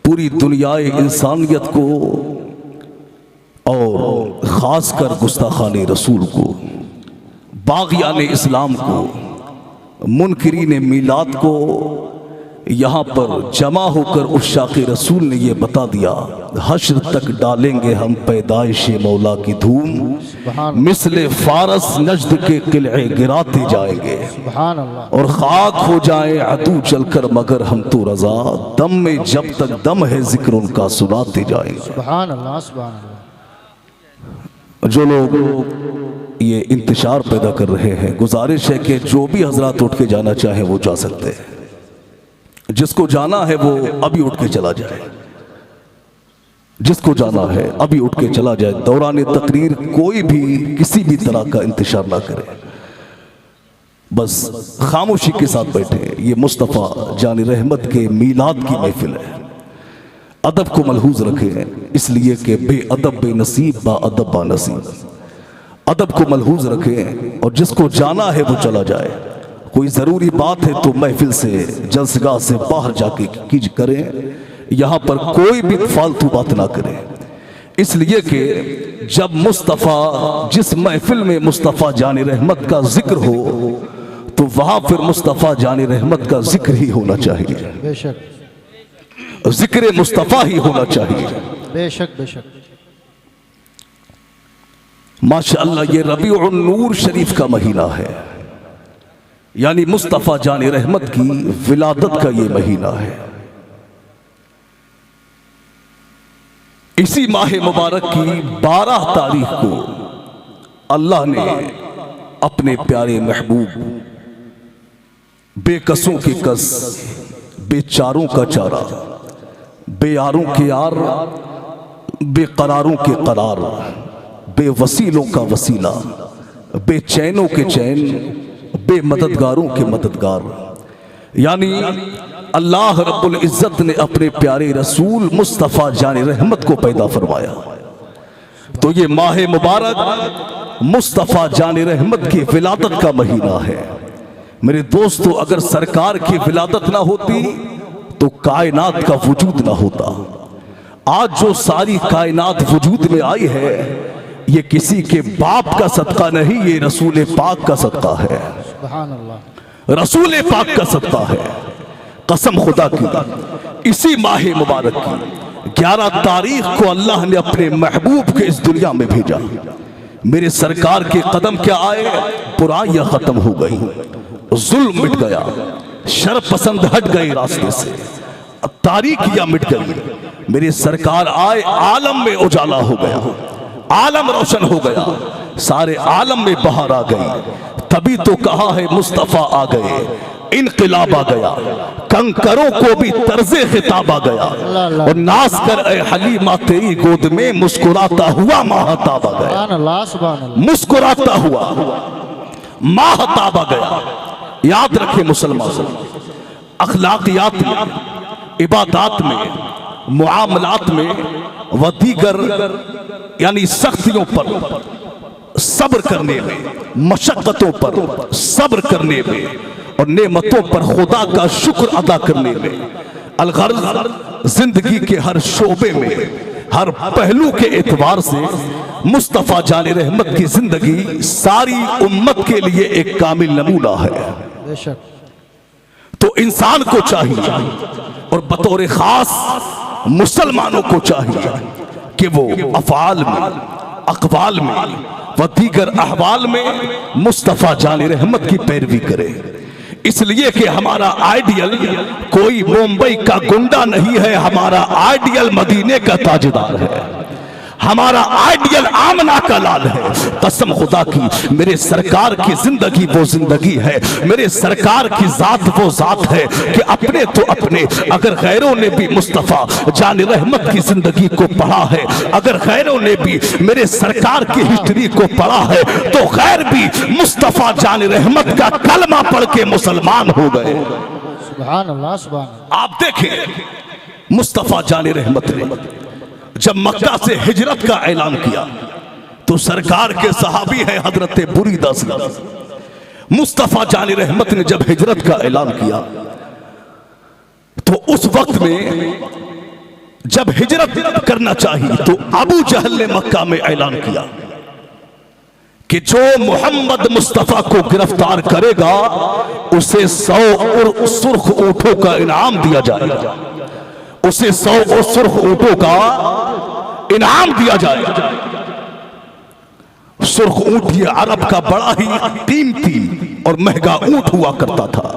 पूरी दुनियाए इंसानियत को और ख़ासकर गुस्ताखाने रसूल को, बाग़ियाने इस्लाम को, मुनकिरीन मीलाद को यहाँ पर जमा होकर उस शाक़े रसूल ने ये बता दिया, हश्र तक डालेंगे हम पैदाइश मौला की धूम, मिसले फारस नजद के किले गिराते जाएंगे और खाक हो जाए अदू चलकर मगर हम तो रजा, दम में जब तक दम है जिक्र उनका सुनाते जाएंगे। जो लोग ये इंतशार पैदा कर रहे हैं, गुजारिश है कि जो भी हजरात उठ के जाना चाहे वो जा सकते हैं, जिसको जाना है वो अभी उठ के चला जाए, जिसको जाना है अभी उठ के चला जाए। दौरान तकरीर कोई भी किसी भी तरह का इंतशार ना करे, बस खामोशी के साथ बैठे। ये मुस्तफ़ा जान रहमत के मीलाद की महफिल है, अदब को मलहूज रखें, इसलिए कि बेअदब बेनसीब बाअदब बानसीब। अदब को मलहूज रखें और जिसको जाना है वो चला जाए। कोई ज़रूरी बात है तो महफिल से, जलसगाह से बाहर जाके कीज करें, यहाँ पर कोई भी फालतू बात ना करें, इसलिए कि जब मुस्तफ़ा, जिस महफिल में मुस्तफ़ा जान रहमत का जिक्र हो तो वहाँ फिर मुस्तफ़ा जान रहमत का जिक्र ही होना चाहिए, बेशक जिक्र मुस्तफ़ा ही होना चाहिए। बेशक बेशक। माशाअल्लाह ये रबीउन नूर शरीफ का महीना है, यानी मुस्तफ़ा जान रहमत की विलादत का ये महीना है। इसी माह मुबारक की 12 तारीख को अल्लाह ने अपने प्यारे महबूब, बेकसों के कस, बेचारों का चारा, बेयारों के यार, बेकरारों के करार, बेवसीलों का वसीला, बेचैनों के चैन, बेमददगारों के मददगार, यानी अल्लाह रब्बुल इज़्ज़त ने अपने प्यारे रसूल मुस्तफ़ा जान रहमत को पैदा फरमाया। तो ये माह मुबारक मुस्तफ़ा जान रहमत की विलादत का महीना है। मेरे दोस्तों, अगर सरकार की विलादत ना होती तो कायनात का वजूद ना होता। आज जो सारी कायनात वजूद में आई है, ये किसी के बाप का सदका नहीं, ये रसूल पाक का सदका है, रसूल पाक का सदका है। कसम खुदा की, इसी माह मुबारक की 11 तारीख को अल्लाह ने अपने महबूब के इस दुनिया में भेजा। मेरे सरकार के कदम क्या आए, बुराइयां खत्म हो गई, जुल्म मिट गया, शर पसंद हट गई रास्ते से, तारीकियां मिट गई। मेरे सरकार आए, आलम में उजाला हो गया, आलम रोशन हो गया, सारे आलम में बहार आ गई। तभी तो कहा है मुस्तफ़ा आ गए, इनकलाब आ गया, कंकरों को भी तर्ज़े खिताब आ गया, और नाज कर ए हलीमा तेरी गोद में मुस्कुराता हुआ माहताब आ गया, मुस्कुराता हुआ माहताब आ गया। याद रखे मुसलमान, अखलाकियात में, इबादात में, मुआमलात में व दीगर यानी सख्तियों पर सब्र करने में, मशक्क़तों पर सब्र करने में और नेमतों पर खुदा का शुक्र अदा करने में, अलगर्ज़ जिंदगी के हर शोबे में, हर पहलू के एतबार से मुस्तफ़ा जान रहमत की जिंदगी सारी उम्मत के लिए एक कामिल नमूना है। तो इंसान को चाहिए और बतौर खास मुसलमानों को चाहिए कि वो अफ़आल में, अक़वाल में व दीगर अहवाल में मुस्तफ़ा जान रहमत की पैरवी करे। इसलिए कि हमारा आइडियल कोई मुंबई का गुंडा नहीं है, हमारा आइडियल मदीने का ताजदार है, हमारा आइडियल आमना का लाल है। कसम खुदा की, मेरे सरकार की जिंदगी वो जिंदगी है, मेरे सरकार की जात वो जात है कि अपने तो अपने, अगर गैरों ने भी मुस्तफ़ा जान रहमत की जिंदगी को पढ़ा है, अगर गैरों ने भी मेरे सरकार की हिस्ट्री को पढ़ा है, तो गैर भी मुस्तफ़ा जान रहमत का कलमा पढ़ के मुसलमान हो गए। सुभान अल्लाह, सुभान अल्लाह। आप देखें मुस्तफ़ा जान रहमत ने जब मक्का से हिजरत का ऐलान किया तो सरकार के सहाबी है हजरत बुरीदा सल्लल्लाहु। मुस्तफ़ा जान रहमत ने जब हिजरत का ऐलान किया तो उस वक्त में जब हिजरत करना चाहिए तो अबू जहल ने मक्का में ऐलान किया कि जो मोहम्मद मुस्तफा को गिरफ्तार करेगा उसे 100 और सुर्ख ऊंटों का इनाम दिया जाएगा, उसे 100 और सुर्ख ऊंटों का इनाम दिया जाएगा। सुर्ख ऊंट ये अरब का बड़ा ही कीमती और महंगा ऊंट हुआ करता था।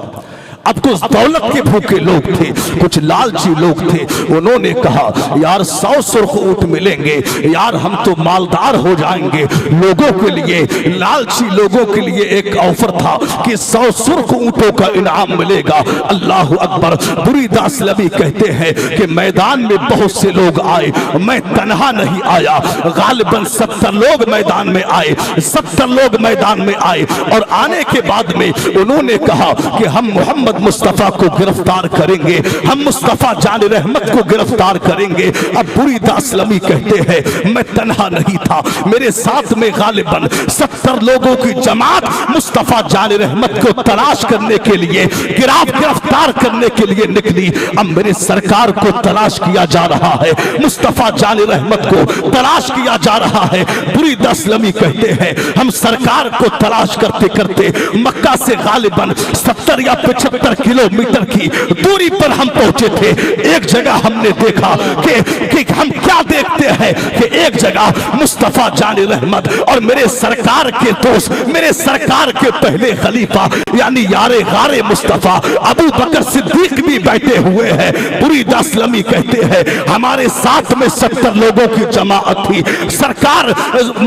अब कुछ दौलत के भूखे लोग थे, कुछ लालची लोग थे, उन्होंने कहा यार 100 सुर्ख ऊंट मिलेंगे, यार हम तो मालदार हो जाएंगे। लोगों के लिए, लालची लोगों के लिए एक ऑफर था कि 100 सुर्ख ऊंटों का इनाम मिलेगा। अल्लाह अकबर। बुरीदा असलमी कहते हैं कि मैदान में बहुत से लोग आए, मैं तन्हा नहीं आया, गालिबन 70 लोग मैदान में आए, 70 लोग मैदान में आए। और आने के बाद में उन्होंने कहा कि हम मोहम्मद मुस्तफा को गिरफ्तार करेंगे, हम मुस्तफा जान रहमत को गिरफ्तार करेंगे। अब बुरीदा असलमी कहते हैं मैं तन्हा नहीं था, मेरे साथ में गालिबन 70 लोगों की जमात मुस्तफा जान रहमत को तलाश करने के लिए, गिरफ्तार करने के लिए निकली। अब मेरे सरकार को तलाश किया जा रहा है, मुस्तफा जान रहमत को तलाश किया जा रहा है। बुरीदा असलमी कहते हैं हम सरकार को तलाश करते करते मक्का से गालिबन 70 या 75 किलोमीटर की दूरी पर हम पहुंचे थे। एक जगह हमने देखा कि हम क्या देखते हैं कि एक जगह मुस्तफा जान रहमत और मेरे सरकार के दोस्त, मेरे सरकार के पहले खलीफा यानी यारे गारे मुस्तफा अबू बकर सिद्दीक भी बैठे हुए हैं। बुरीदा असलमी कहते हैं हमारे साथ में 70 लोगों की जमात थी, सरकार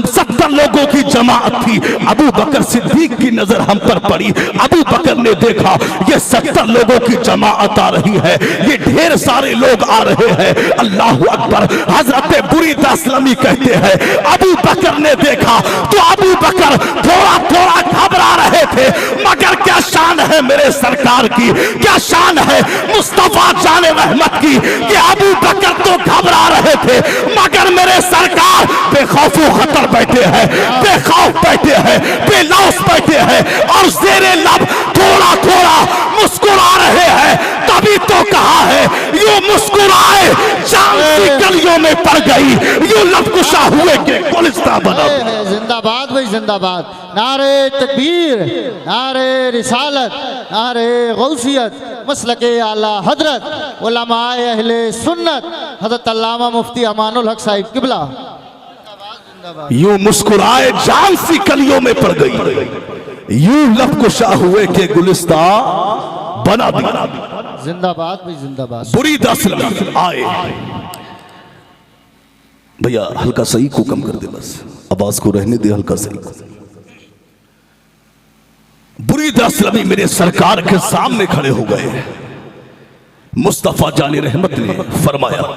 70 लोगों की जमात थी। अबू बकर सिद्दीक की नजर हम पर पड़ी। अबू बकर ने देखा ये 70 लोगों की जमात आ रही है, ये ढेर सारे लोग आ रहे हैं। अल्लाह अकबर। हजरत बुरीदा असलमी कहते हैं अबू बकर ने देखा तो अबू बकर थोड़ा थोड़ा घबरा रहे थे, मगर क्या शान है मेरे सरकार की, क्या शान है मुस्तफा जाने रहमत की कि अबू बकर तो घबरा रहे थे मगर मेरे सरकार बेखौफ खतर बैठे हैं, बेखौफ बैठे हैं, बेलौस बैठे हैं और ज़ेरे लब थोड़ा थोड़ा मुस्कुरा रहे हैं। तभी तो कहा है यूं मुस्कुराए जान की गलियों में पड़ गई, यूं लबकुशा हुए के गुलिस्तां बना। जिंदाबाद भाई जिंदाबाद। नारे तकबीर, नारे रिसालत, नारे गौसियत, मसलके आला हजरत उलमाए अहले सुन्नत हजरत अल्लामा मुफ्ती अमानुल हक साहिब किबला। यूं मुस्कुराए जान सी कलियों में पड़ गई, यूं लबकुशा हुए के गुलिस्तां बना दिया। जिंदाबाद भाई जिंदाबाद। बुरीदा असलमी आए। भैया हल्का सही को कम कर दे, बस आवाज को रहने दे हल्का सही को। बुरीदा असलमी मेरे सरकार के सामने खड़े हो गए। मुस्तफा जाने रहमत ने फरमाया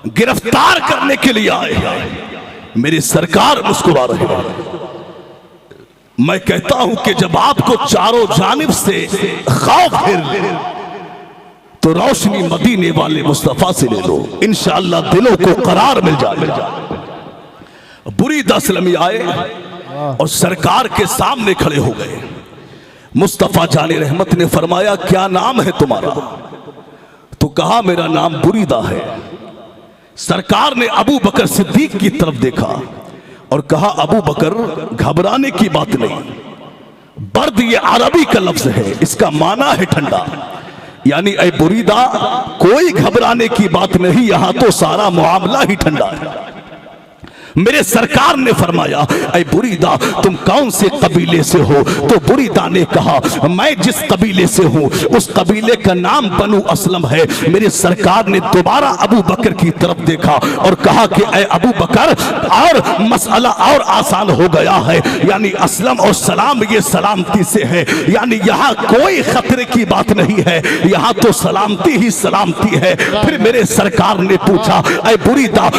गिरफ्तार करने के लिए आए। मेरे सरकार मुस्कुरा रहे हैं। मैं कहता हूं कि जब आपको चारों जानिब से खौफ घेर तो रोशनी मदीने वाले मुस्तफा से ले लो, इंशाअल्लाह दिलों को करार मिल जाएगा। बुरीदा असलमी आए और सरकार के सामने खड़े हो गए। मुस्तफा जाने रहमत ने फरमाया क्या नाम है तुम्हारा? तो कहा मेरा नाम बुरीदा है। सरकार ने अबू बकर सिद्दीक की तरफ देखा और कहा अबू बकर घबराने की बात नहीं, बर्द ये अरबी का लफ्ज है, इसका माना है ठंडा, यानी ऐ बुरीदा कोई घबराने की बात नहीं, यहां तो सारा मामला ही ठंडा है। मेरे सरकार ने फरमाया ऐ बुरीदा तुम कौन से कबीले से हो? तो बुरीदा ने कहा मैं जिस कबीले से हूं उस कबीले का नाम बनु असलम है। मेरे सरकार ने दोबारा अबू बकर की तरफ देखा और कहा कि ऐ अबू बकर और मसला और आसान हो गया है, यानी असलम और सलाम ये सलामती से है, यानी यहाँ कोई खतरे की बात नहीं है, यहाँ तो सलामती ही सलामती है। फिर मेरे सरकार ने पूछा ऐ बुरीदा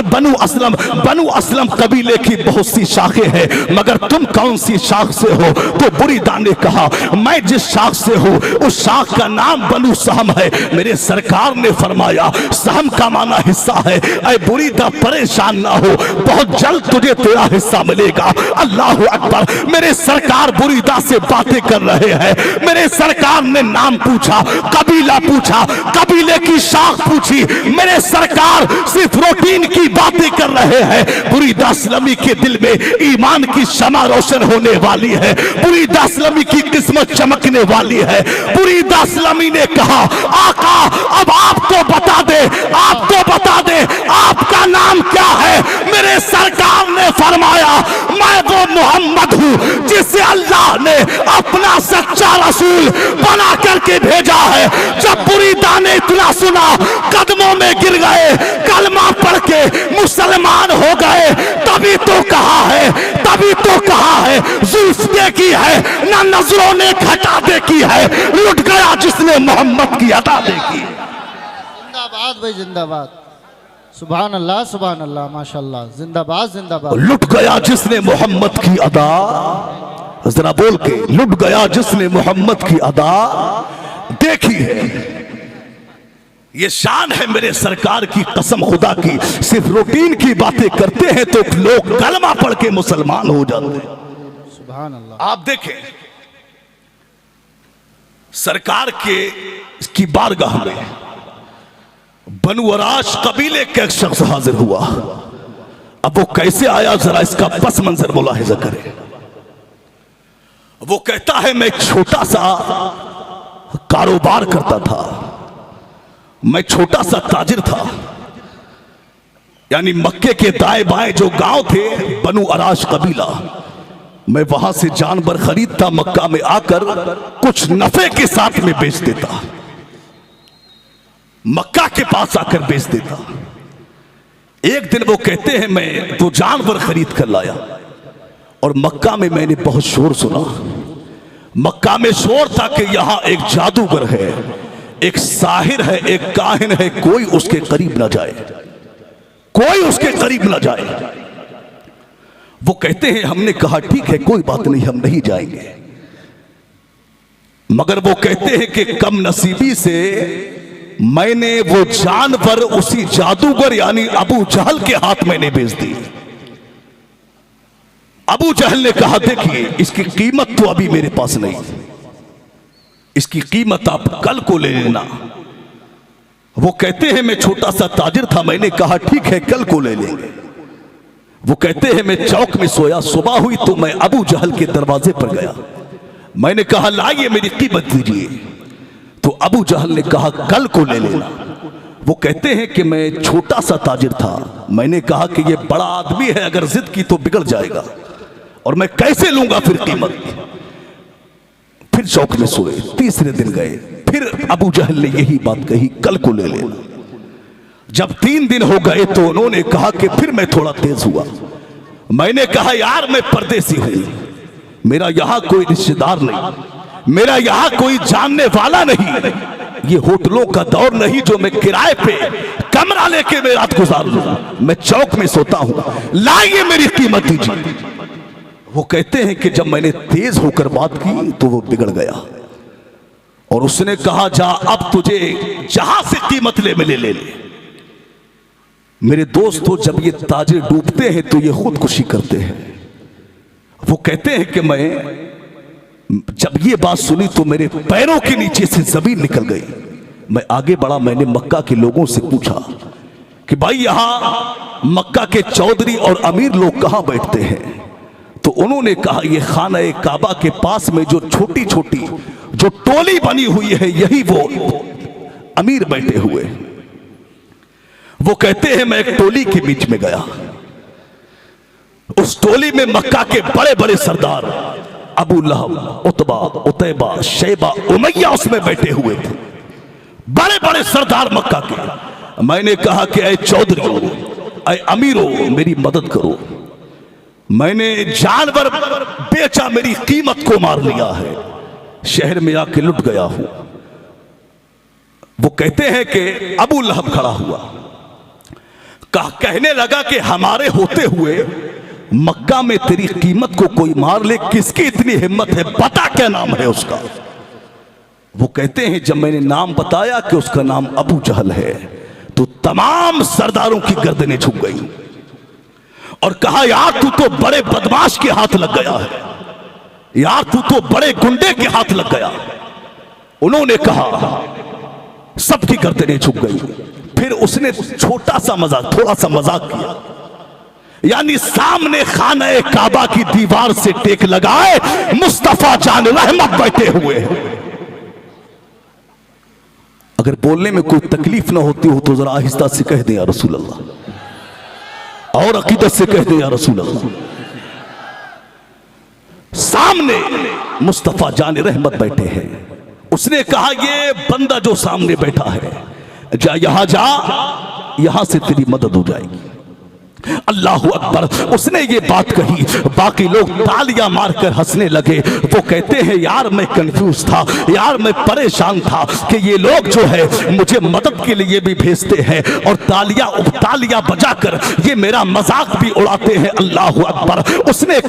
बनु असलम बनु असलम कबीले की बहुत सी शाखें हैं, मगर तुम कौन सी शाख से हो? तो बुरीदा ने कहा, मैं जिस शाख से हूँ उस शाख का नाम बनु सहम है। मेरे सरकार ने फरमाया, सहम का माना हिस्सा है। ऐ बुरीदा परेशान ना हो, बहुत जल्द तुझे तेरा हिस्सा मिलेगा। अल्लाह अकबर। मेरे सरकार बुरीदा से बातें कर रहे हैं। मेरे सरकार ने नाम पूछा, कबीला पूछा, कबीले की शाख पूछी। मेरे सरकार सिर्फ रूटीन की बातें कर रहे हैं। बुरीदा असलमी के दिल में ईमान की शमा रोशन होने वाली है। बुरीदा असलमी की किस्मत चमकने वाली है। बुरीदा असलमी ने कहा, आका अब आप तो बता दे, आप तो बता दे, आपका नाम क्या है? मेरे सरकार ने फरमाया, मैं वो मोहम्मद हूँ जिसे अल्लाह ने अपना सच्चा रसूल बना करके भेजा है। जब बुरीदा ने इतना सुना, कदमों में गिर गए, कलमा पढ़ के मुसलमान हो गए। तभी तो कहा है, तभी तो कहा है, जुल्फ देखी है ना नजरों ने घटा देखी है, लुट गया जिसने मोहम्मद की अदा देखी। जिंदाबाद भाई जिंदाबाद। सुभान अल्लाह माशाल्लाह। जिंदाबाद जिंदाबाद। लुट गया जिसने मोहम्मद की अदा, जरा बोल के, लुट गया जिसने मोहम्मद की अदा देखी है। ये शान है मेरे सरकार की, कसम खुदा की। सिर्फ रूटीन की बातें करते हैं तो लोग कलमा पढ़ के मुसलमान हो जाते हैं। सुभान अल्लाह। आप देखें, सरकार की बारगाह में बनु अराश कबीले का एक शख्स हाजिर हुआ। अब वो कैसे आया, जरा इसका पस मंजर मुलाहिजा करें। वो कहता है, मैं एक छोटा सा कारोबार करता था, मैं छोटा सा ताजिर था। यानी मक्के के दाएं बाएं जो गांव थे, बनु अराश कबीला, मैं वहां से जानवर खरीदता, मक्का में आकर कुछ नफे के साथ में बेच देता, मक्का के पास आकर बेच देता। एक दिन वो कहते हैं, मैं तो जानवर खरीद कर लाया और मक्का में मैंने बहुत शोर सुना। मक्का में शोर था कि यहां एक जादूगर है, एक साहिर है, एक काहिन है, कोई उसके करीब ना जाए, कोई उसके करीब ना जाए। वो कहते हैं, हमने कहा ठीक है, कोई बात नहीं, हम नहीं जाएंगे। मगर वो कहते हैं कि कम नसीबी से मैंने वो जानवर उसी जादूगर यानी अबू जहल के हाथ मैंने बेच दी। अबू जहल ने कहा, देखिए इसकी कीमत तो अभी मेरे पास नहीं, इसकी कीमत आप कल को ले लेना। वो कहते हैं, मैं छोटा सा ताजिर था, मैंने कहा ठीक है, कल को ले लेंगे। वो कहते हैं, मैं चौक में सोया, सुबह हुई तो मैं अबू जहल के दरवाजे पर गया, मैंने कहा लाइए मेरी कीमत दीजिए। तो अबू जहल ने कहा कल को ले लेना। वो कहते हैं कि मैं छोटा सा ताजिर था, मैंने कहा कि ये बड़ा आदमी है, अगर जिद की तो बिगड़ जाएगा और मैं कैसे लूंगा फिर कीमत। फिर चौक में सोए, तीसरे दिन गए, फिर अबू जहल ने यही बात कही, कल को ले लेना। जब 3 दिन हो गए तो उन्होंने कहा कि फिर मैं थोड़ा तेज हुआ, मैंने कहा यार मैं परदेसी हूं, मेरा यहां कोई रिश्तेदार नहीं, मेरा यहां कोई जानने वाला नहीं, ये होटलों का दौर नहीं जो मैं किराए पे कमरा लेके मैं रात गुजार लूं, मैं चौक में सोता हूं, लाइए मेरी कीमत दीजिए। वो कहते हैं कि जब मैंने तेज होकर बात की तो वो बिगड़ गया और उसने कहा, जा अब तुझे जहां से कीमत ले मिले ले ले। मेरे दोस्तों, जब ये ताजिर डूबते हैं तो ये खुदकुशी करते हैं। वो कहते हैं कि मैं जब ये बात सुनी तो मेरे पैरों के नीचे से जमीन निकल गई। मैं आगे बढ़ा, मैंने मक्का के लोगों से पूछा कि भाई यहां मक्का के चौधरी और अमीर लोग कहां बैठते हैं? तो उन्होंने कहा, ये खाना काबा के पास में जो छोटी छोटी जो टोली बनी हुई है, यही वो अमीर बैठे हुए। वो कहते हैं, मैं एक टोली के बीच में गया, उस टोली में मक्का के बड़े बड़े सरदार अबू लहब, उतबा, उतैबा, शैबा, उमैया उसमें बैठे हुए थे, बड़े बड़े सरदार मक्का के। मैंने कहा कि ऐ चौधरी, ऐ अमीरों, मेरी मदद करो, मैंने जानवर बेचा, मेरी कीमत को मार लिया है, शहर में आके लुट गया हूं। वो कहते हैं कि अबू लहब खड़ा हुआ, कहने लगा कि हमारे होते हुए मक्का में तेरी कीमत को कोई मार ले, किसकी इतनी हिम्मत है, बता क्या नाम है उसका। वो कहते हैं जब मैंने नाम बताया कि उसका नाम अबू जहल है, तो तमाम सरदारों की गर्दनें झुक गई और कहा यार तू तो बड़े बदमाश के हाथ लग गया है, यार तू तो बड़े गुंडे के हाथ लग गया। उन्होंने कहा, सबकी गर्दनें झुक गई। फिर उसने छोटा सा मजाक, थोड़ा सा मजाक किया, यानी सामने खाने काबा की दीवार से टेक लगाए मुस्तफा जान रहमत बैठे हुए। अगर बोलने में कोई तकलीफ ना होती हो तो जरा आहिस्ता से कह दें या रसूल अल्लाह, और अकीदत से कह दें या रसूल अल्लाह। सामने मुस्तफा जान रहमत बैठे हैं। उसने कहा ये बंदा जो सामने बैठा है, जा यहां जा, यहां से तेरी मदद हो जाएगी। अल्लाहु अकबर। उसने ये बात कही, बाकी लोग तालियां मारकर हंसने लगे। वो कहते हैं यार मैं कंफ्यूज था, यार मैं परेशान था कि ये लोग जो है मुझे मदद के लिए भी भेजते हैं और तालियां बजाकर ये मेरा मजाक भी उड़ाते हैं। अल्लाहु अकबर। उसने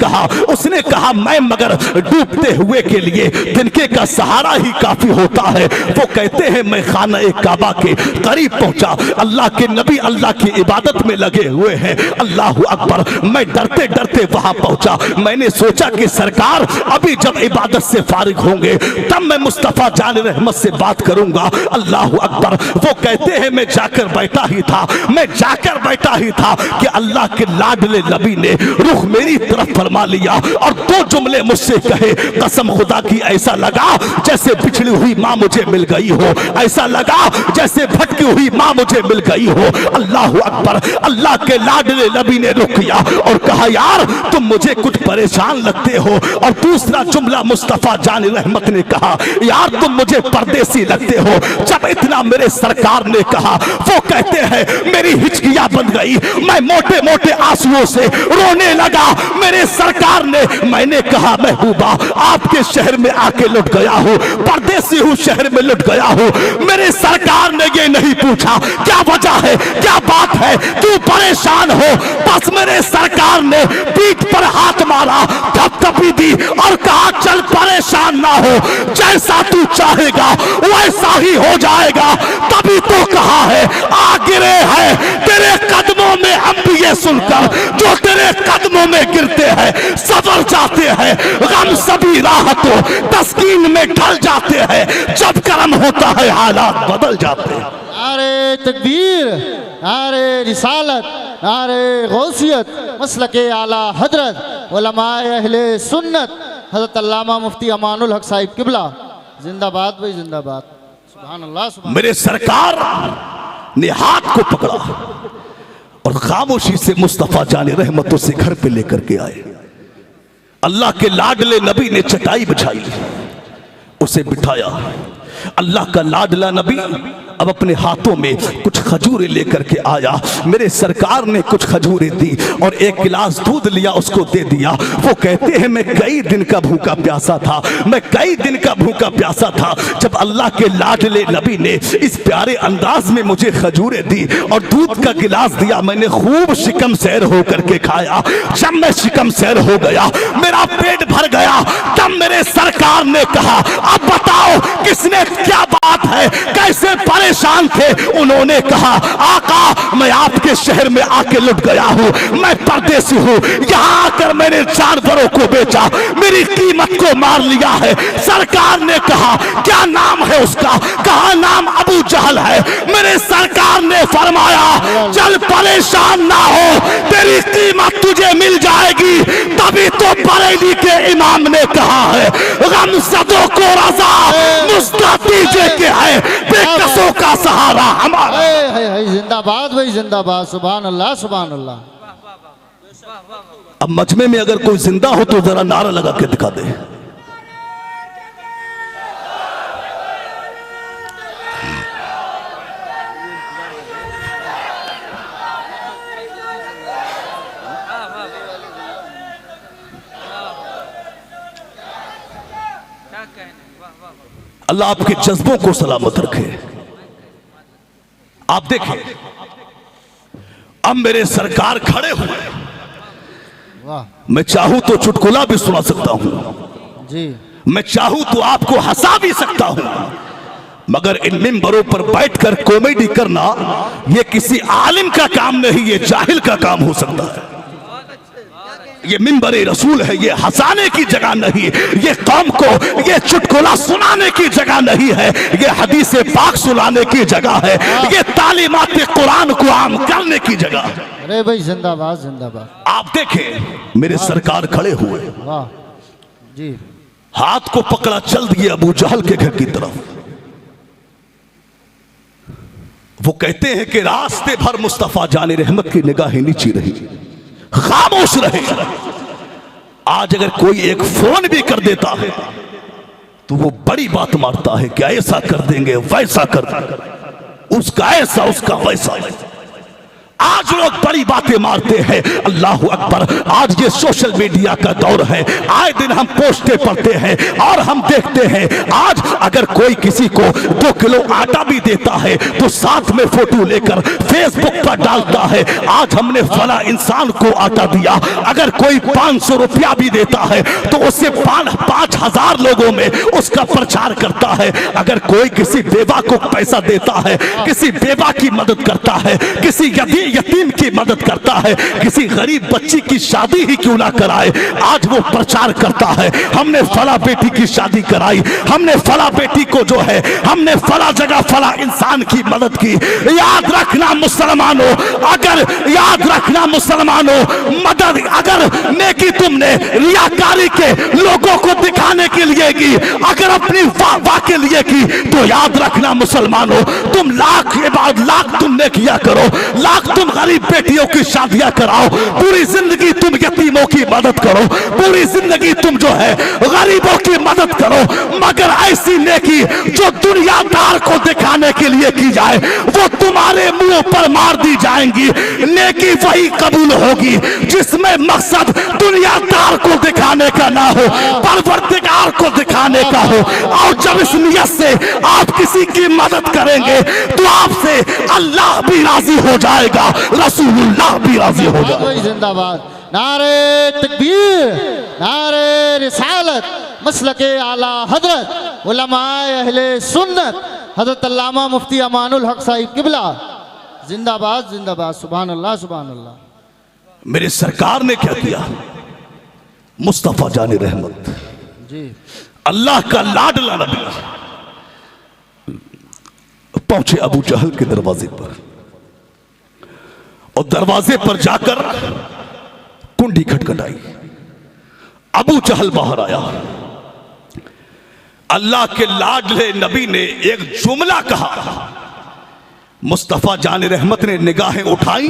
कहा मैं मगर डूबते हुए के लिए तिनके का सहारा ही काफी होता है। वो कहते हैं मैं खाना काबा के करीब पहुंचा, अल्लाह के नबी अल्लाह की इबादत में लगे हुए हैं। अल्लाहु अकबर। मैं डरते डरते वहां पहुंचा। मैंने सोचा कि सरकार अभी जब इबादत से फारिग होंगे तब मैं मुस्तफा जान रहमत से बात करूंगा। अल्लाहु अकबर। वो कहते हैं मैं जाकर बैठा ही था कि अल्लाह के लाडले नबी ने रुख मेरी तरफ फरमा लिया और दो जुमले मुझसे कहे। कसम खुदा की ऐसा लगा जैसे बिछड़ी हुई मां मुझे मिल गई हो, ऐसा लगा जैसे भटकी हुई मां मुझे मिल गई हो। अल्लाहु अकबर। अल्लाह के लाडले नबी ने रुक किया और कहा यार तुम मुझे कुछ परेशान लगते हो। और दूसरा जुमला मुस्तफा जान रहमत ने कहा यार तुम मुझे परदेसी लगते हो। जब इतना मेरे सरकार ने कहा, वो कहते हैं मेरी हिचकियां बन गई, मैं मोटे मोटे आंसुओं से रोने लगा। मेरे सरकार ने, मैंने कहा महबूबा आपके शहर में आके लुट गया हूं, परदेसी हूं, शहर में लुट गया हूं। मेरे सरकार ने ये नहीं पूछा क्या वजह है, क्या बात है, तू परेशान हो। बस मेरे सरकार ने पीठ पर हाथ मारा, थपथपी दी और कहा चल परेशान ना हो, जैसा तू चाहेगा वैसा ही हो जाएगा। तभी तो कहा है आ गिरे हैं तेरे कदमों में, हम भी ये सुनकर जो तेरे कदमों में गिरते हैं सबर जाते हैं, गम सभी राहतों तस्कीन में ढल जाते हैं। जब कर्म होता है हालात बदल जाते हैं। नारे तकबीर, नारे रिसालत, नारे गौसियत, मसलके आला हजरत, उलमाए अहले सुन्नत, हजरत अल्लामा मुफ्ती अमानुल हक साहिब किबला जिंदाबाद भाई जिंदाबाद। सुभान अल्लाह, सुभान। मेरे सरकार ने हाथ को पकड़ा और खामोशी से मुस्तफा जाने रहमतों से घर पे लेकर के आए। अल्लाह के लाडले नबी ने चटाई बिछाई, उसे बिठाया। अल्लाह का लाडला नबी अब अपने हाथों में कुछ खजूरें लेकर के आया। मेरे सरकार ने कुछ खजूरें दी और एक गिलास दूध लिया, उसको दे दिया। वो कहते हैं मैं कई दिन का भूखा प्यासा था, जब अल्लाह के लाडले नबी ने इस प्यारे अंदाज में मुझे खजूरें दी और दूध का गिलास दिया, मैंने खूब शिकम सैर होकर के खाया। जब मैं शिकम सैर हो गया, मेरा पेट भर गया, तब मेरे सरकार ने कहा अब बताओ किसने, क्या बात है, कैसे परेशान थे। उन्होंने कहा आका मैं आपके शहर में आके लुट गया हूँ, मैं परदेसी हूँ, यहाँ आकर मैंने जानवरों को बेचा, मेरी कीमत को मार लिया है। सरकार ने कहा क्या नाम है उसका, कहा नाम अबू जहल है। मेरे सरकार ने फरमाया चल परेशान ना हो, तेरी कीमत तुझे मिल जाएगी। तभी तो बरेली के इमाम ने कहा है गमज़दों को रज़ा मुस्ततीजे के है, बेकसों का सहारा हमारा। जिंदाबाद भाई जिंदाबाद। सुभान अल्लाह, सुभान अल्लाह। अब मजमे में अगर कोई जिंदा हो तो जरा नारा लगा के दिखा दे। अल्लाह आपके जज्बों को सलामत रखे। आप देखें अब मेरे सरकार खड़े हुए, वाह मैं चाहूं तो चुटकुला भी सुना सकता हूं, जी, मैं चाहूं तो आपको हंसा भी सकता हूं, मगर इन मिंबरों पर बैठकर कॉमेडी करना यह किसी आलिम का काम नहीं, ये जाहिल का काम हो सकता है। ये मिंबर रसूल है, ये हंसाने की जगह नहीं, ये कौम को ये चुटकुला सुनाने की जगह नहीं है, ये हदीस पाक सुनाने की जगह है, ये तालीमात कुरान को आम करने की जगह है। अरे भाई जिंदाबाद जिंदाबाद। आप देखें मेरे सरकार खड़े हुए, वाह जी, हाथ को पकड़ा चल दिए अबू जहल के घर की तरफ। वो कहते हैं कि रास्ते भर मुस्तफा जाने रहमत की निगाहें नीची रही, खामोश रहे। आज अगर कोई एक फोन भी कर देता है तो वो बड़ी बात मारता है कि ऐसा कर देंगे वैसा कर देंगे, उसका ऐसा उसका वैसा। आज लोग बड़ी बातें मारते हैं, अल्लाह अकबर। आज ये सोशल मीडिया का दौर है, आए दिन हम पोस्टें पढ़ते हैं और हम देखते हैं। आज अगर कोई किसी को 2 किलो आटा भी देता है तो साथ में फोटो लेकर फेसबुक पर डालता है, आज हमने फला इंसान को आटा दिया। अगर कोई 500 रुपया भी देता है तो उससे 5,000 लोगों में उसका प्रचार करता है। अगर कोई किसी बेवा को पैसा देता है, किसी बेवा की मदद करता है, किसी यतीम की मदद करता है, किसी गरीब बच्ची की शादी ही क्यों ना कराए, आज वो प्रचार करता है हमने फला बेटी की शादी कराई, हमने फला बेटी को जो है हमने फला जगह फला इंसान की मदद की। याद रखना मुसलमानों, अगर याद रखना मुसलमानों, मदद अगर नेकी तुमने रियाकारी के लोगों को दिखाने के लिए की, अगर अपनी वाह के लिए की, तो याद रखना मुसलमानों, तुम लाख के बाद लाख तुम नेकिया करो, लाख तुम गरीब बेटियों की शादियां कराओ, पूरी जिंदगी तुम यतीमों की मदद करो, पूरी जिंदगी तुम जो है गरीबों की मदद करो, मगर ऐसी नेकी जो दुनियादार को दिखाने के लिए की जाए वो तुम्हारे मुंह पर मार दी जाएंगी। नेकी वही कबूल होगी जिसमें मकसद दुनियादार को दिखाने का ना हो, परवरदिगार को दिखाने का हो। और जब इस नियत से आप किसी की मदद करेंगे तो आपसे अल्लाह भी राजी हो जाएगा, रसूलुल्लाह भी राजी हो जाएगा। जिंदाबाद। नारे तकबीर, नारे रिसालत, मसलके आला हजरत उलमाए अहले सुन्नत हजरत अल्लामा मुफ्ती अमानुल हक साहिब किबला जिंदाबाद जिंदाबाद। सुभान अल्लाह सुभान अल्लाह। मेरे सरकार ने क्या किया, मुस्तफा जाने रहमत जी, अल्लाह का लाडला नबी पहुंचे अबू जहल के दरवाजे पर, और दरवाजे पर जाकर कुंडी खटखटाई। अबू जहल बाहर आया। अल्लाह के लाडले नबी ने एक जुमला कहा, मुस्तफा जाने रहमत ने निगाहें उठाई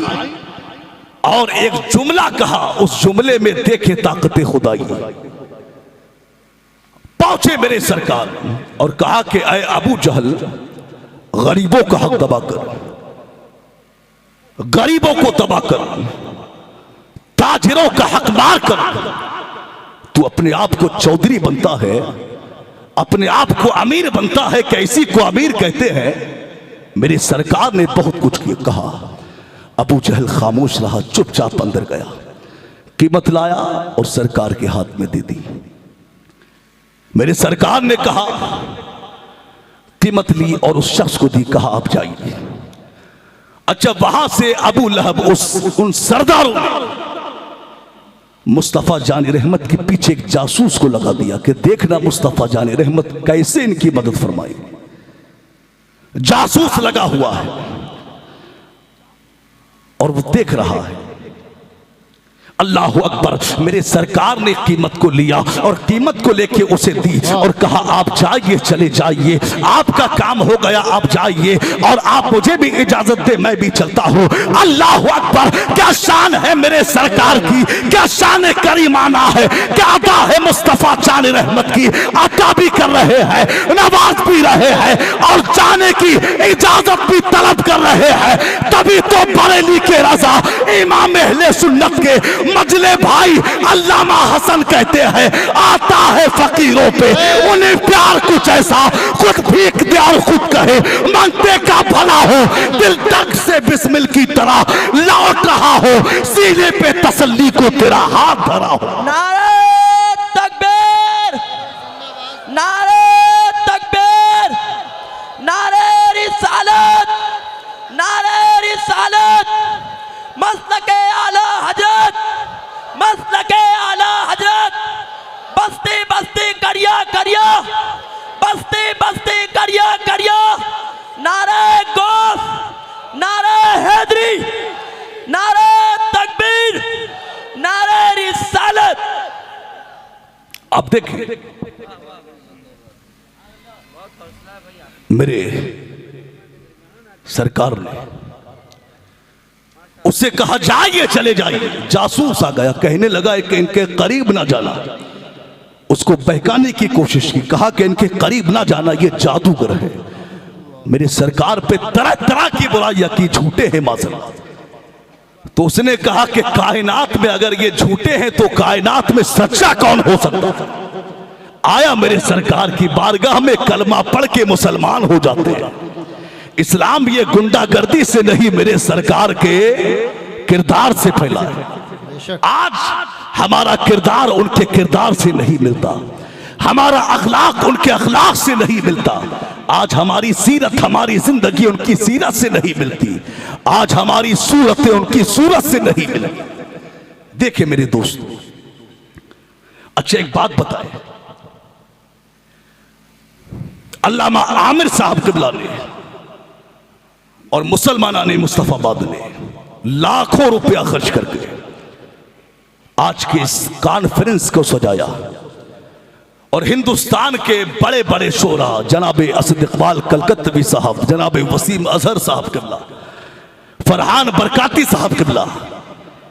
और एक जुमला कहा, उस जुमले में देखे ताकत खुदाई। पहुंचे मेरे सरकार और कहा कि ऐ अबू जहल, गरीबों का हक दबाकर, गरीबों को दबाकर, ताजिरों का हक मार कर तू अपने आप को चौधरी बनता है, अपने आप को अमीर बनता है। कैसी को अमीर कहते हैं। मेरी सरकार ने बहुत कुछ कहा। अबू जहल खामोश रहा, चुपचाप अंदर गया, कीमत लाया और सरकार के हाथ में दे दी। मेरी सरकार ने कहा, कीमत ली और उस शख्स को दी, कहा आप जाइए। अच्छा, वहां से अबू लहब उन सरदारों ने मुस्तफा जाने रहमत के पीछे एक जासूस को लगा दिया कि देखना मुस्तफा जाने रहमत कैसे इनकी मदद फरमाई। जासूस लगा हुआ है और वो देख रहा है। अल्लाह अकबर। मेरे सरकार ने कीमत को लिया और कीमत को लेके उसे दी और कहा आप जाइए, चले जाइए, आपका काम हो गया, आप जाइए और आप मुझे भी इजाजत दे, मैं भी चलता हूं। अल्लाह अकबर। क्या शान है मेरे सरकार की, क्या शान करीमाना है, क्या अदा है मुस्तफा जाने रहमत की। अदा भी कर रहे हैं, नवाज भी रहे हैं और जाने की इजाजत भी तलब कर रहे हैं। तभी तो बरेली के रजा इमाम अहले सुन्नत के मजले भाई अल्लामा हसन कहते हैं, आता है फकीरों पे उन्हें प्यार कुछ ऐसा, खुद भीख दे और खुद कहे मांगते का भला हो, दिल तक से बिस्मिल की तरह लौट रहा हो, सीने पे तसल्ली को तेरा हाथ धरा हो। नारे तकबीर, नारे तकबीर, नारे रिसालत, नारे रिसालत, मसलके आला हजरत, मसलके आला हजरत, बस्ती बस्ती करिया करिया, बस्ती बस्ती करिया करिया, नारे गौस, नारे हैदरी, नारे तकबीर, नारे रिसालत। अब देखिए मेरे सरकार ने उससे कहा जाइए चले जाइए, जासूस आ गया, कहने लगा कि इनके करीब ना जाना, उसको बहकाने की कोशिश की, कहा कि इनके करीब ना जाना, ये जादूगर है। मेरी सरकार पे तरह तरह की बुराइयां की, झूठे हैं माज़अल्लाह। तो उसने कहा कि कायनात में अगर ये झूठे हैं तो कायनात में सच्चा कौन हो सकता है। आया मेरे सरकार की बारगाह में, कलमा पढ़ के मुसलमान हो जाते हैं। इस्लाम ये गुंडागर्दी से नहीं, मेरे सरकार के किरदार से फैला है। आज हमारा किरदार उनके किरदार से नहीं मिलता, हमारा अखलाक उनके अखलाक से नहीं मिलता, आज हमारी सीरत, हमारी जिंदगी उनकी सीरत से नहीं मिलती, आज हमारी सूरतें उनकी सूरत से नहीं मिलती। देखिए मेरे दोस्तों, अच्छा एक बात बताए, अल्लामा आमिर साहब किबला ने और मुसलमाना ने मुस्तफाबाद ने लाखों रुपया खर्च करके आज के इस कॉन्फ्रेंस को सजाया और हिंदुस्तान के बड़े बड़े शोरा जनाबे असद इकबाल कलकत्तवी साहब, जनाबे वसीम अजहर साहब किबला, फरहान बरकाती साहब किबला,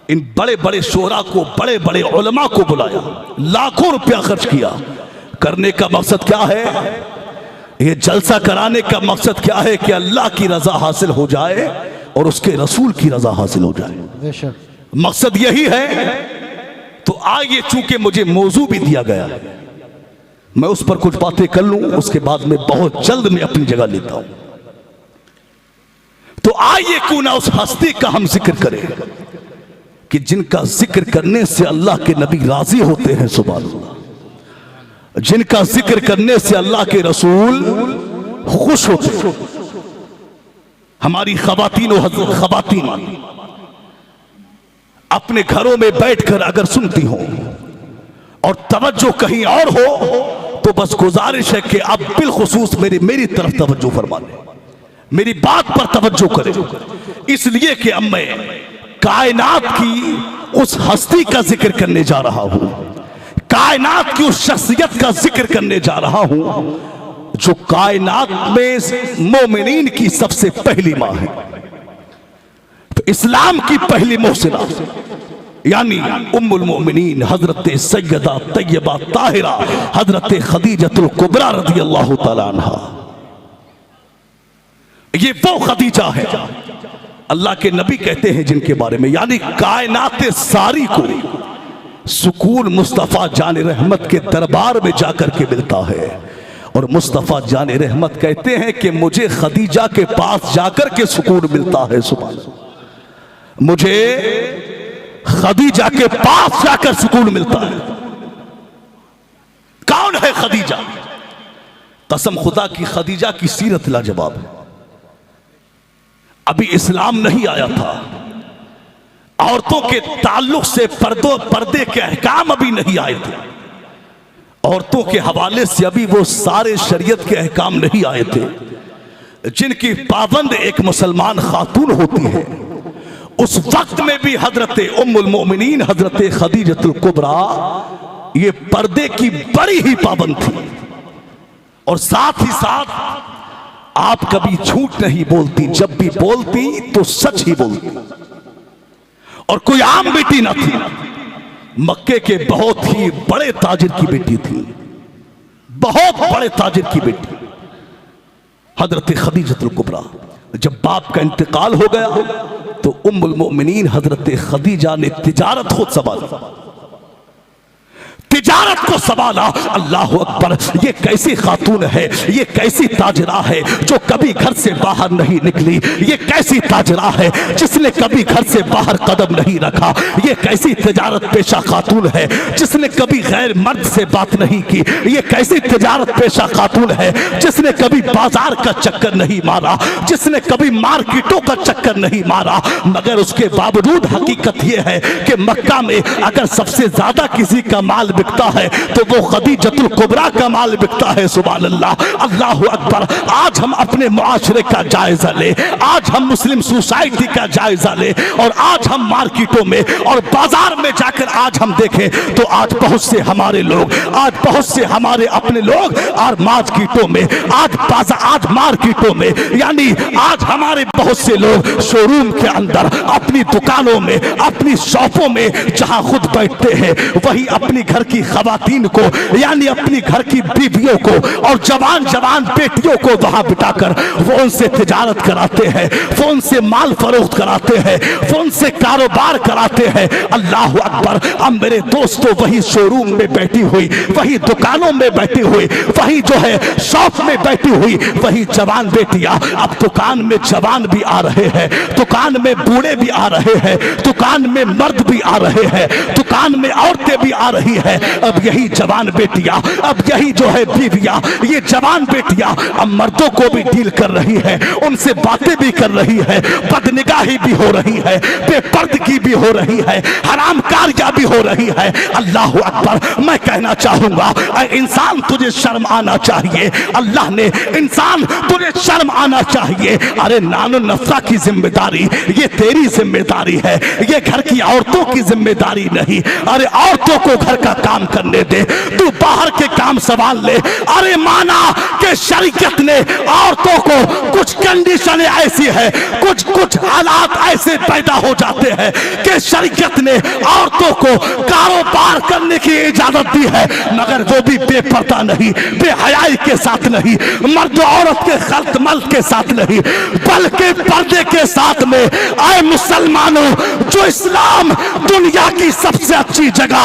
इन बड़े बड़े शोरा को, बड़े बड़े उलमा को बुलाया, लाखों रुपया खर्च किया। करने का मकसद क्या है? ये जलसा कराने का मकसद क्या है कि अल्लाह की रजा हासिल हो जाए और उसके रसूल की रजा हासिल हो जाए, मकसद यही है। तो आइए, चूंकि मुझे मौजू भी दिया गया है, मैं उस पर कुछ बातें कर लूं, उसके बाद में बहुत जल्द मैं अपनी जगह लेता हूं। तो आइए क्यों ना उस हस्ती का हम जिक्र करें कि जिनका जिक्र करने से अल्लाह के नबी राजी होते हैं, सुभान अल्लाह, जिनका जिक्र करने से अल्लाह के रसूल खुश होते हैं। हमारी खवातीन अपने घरों में बैठकर अगर सुनती हो और तवज्जो कहीं और हो तो बस गुजारिश है कि अब बिलखुसूस मेरी तरफ तवज्जो फरमा लें, मेरी बात पर तवज्जो करें, इसलिए कि अब मैं कायनात की उस हस्ती का जिक्र करने जा रहा हूं, कायनात की उस शख्सियत का जिक्र करने जा रहा हूं जो कायनात में मोमिनीन की सबसे पहली मां है। तो इस्लाम की पहली मोहसिना यानी उम्मुल मोमिनीन हजरत सैयदा तैयबा ताहिरा हजरत खदीजतुल कुबरा रज़ियल्लाहु तआला अन्हा, ये वो खदीजा है अल्लाह के नबी कहते हैं जिनके बारे में, यानी कायनात सारी को सुकून मुस्तफ़ा जान रहमत के दरबार में जाकर के मिलता है। और मुस्तफ़ा जान रहमत कहते हैं कि मुझे खदीजा के पास जाकर के सुकून मिलता है, सुभान अल्लाह, मुझे खदीजा के पास जाकर सुकून मिलता है। कौन है खदीजा? कसम खुदा की, खदीजा की सीरत लाजवाब है। अभी इस्लाम नहीं आया था, औरतों के ताल्लुक से पर्दे के अहकाम अभी नहीं आए थे, औरतों के हवाले से अभी वो सारे शरीयत के अहकाम नहीं आए थे जिनकी पाबंद एक मुसलमान खातून होती है। उस वक्त में भी हजरत उम्मुल मोमिनीन हजरत खदीजतुल कुबरा ये पर्दे की बड़ी ही पाबंद थी, और साथ ही साथ आप कभी झूठ नहीं बोलती, जब भी बोलती तो सच ही बोलती, और कोई आम बेटी न थी, मक्के के बहुत ही बड़े ताजिर की बेटी थी, बहुत बड़े ताजिर की बेटी हजरत खदीजतुल कुबरा। जब बाप का इंतकाल हो गया तो उम्मुल मोमिनीन हजरत खदीजा ने तिजारत खुद संभाली, तिजारत को संभाला। अल्लाह अकबर, ये कैसी खातून है, ये कैसी ताजरा है जो कभी घर से बाहर नहीं निकली, ये कैसी ताजरा है जिसने कभी घर से बाहर कदम नहीं रखा, ये कैसी तिजारत पेशा खातून है जिसने कभी गैर मर्द से बात नहीं की, ये कैसी तिजारत पेशा खातून है जिसने कभी बाजार का चक्कर नहीं मारा, जिसने कभी मार्केटों का चक्कर नहीं मारा। मगर उसके बावजूद हकीकत यह है कि मक्का में अगर सबसे ज्यादा किसी का माल बिकता है तो वो खदीजतुल कुबरा का माल बिकता है। सुभान अल्लाह, अल्लाह अकबर। आज हम अपने मुआशरे का जायजा ले, आज हम मुस्लिम सोसाइटी का जायजा ले, और आज हम मार्केटों में और बाजार में जाकर आज हम देखें तो आज बहुत से हमारे लोग, आज बहुत से हमारे अपने लोग आज मार्केटों में, आज मार्केटों में, यानी आज हमारे बहुत से लोग शोरूम के अंदर, अपनी दुकानों में, अपनी शॉपों में जहां खुद बैठते हैं वही अपनी घर की खवातीन को, यानी अपनी घर की बीवियों को और जवान जवान बेटियों को वहां बिठाकर वो उनसे तिजारत कराते हैं, वो उनसे माल फरोख्त कराते हैं, वो उनसे कारोबार कराते हैं। अल्लाह अकबर। अब मेरे दोस्तों, वही शोरूम में बैठी हुई, वही दुकानों में बैठी हुई, वही जो है शॉप में बैठी हुई वही जवान बेटियां, अब दुकान में जवान भी आ रहे हैं, दुकान में बूढ़े भी आ रहे हैं, दुकान में मर्द भी आ रहे हैं, दुकान में औरतें भी आ रही है। अब यही जवान बेटियां, अब यही जो है बीवियां, ये जवान बेटियां अब मर्दों को भी डील कर रही है, उनसे बातें भी कर रही है, बदनिगाही भी हो रही है, बेपर्दगी भी हो रही है, हराम कारिया भी हो रही है। अल्लाह अकबर। मैं कहना चाहूंगा, इंसान तुझे शर्म आना चाहिए, अल्लाह ने इंसान तुझे शर्म आना चाहिए। अरे नानो नफ्सा की जिम्मेदारी ये तेरी जिम्मेदारी है, ये घर की औरतों की जिम्मेदारी नहीं। अरे औरतों को घर का काम करने दे, तू बाहर के काम संभाल ले। अरे माना कि शरीयत ने औरतों को कुछ कंडीशनें ऐसी है, कुछ हालात ऐसे पैदा हो जाते हैं कि शरीयत ने औरतों को कारोबार करने की इजाजत दी है, मगर वो भी बेपर्दा नहीं, बेहयाई के साथ नहीं, मर्द औरत के खल्त मल्द के साथ नहीं, बल्कि पर्दे के साथ में। आए मुसलमानों, जो इस्लाम दुनिया की सबसे अच्छी जगह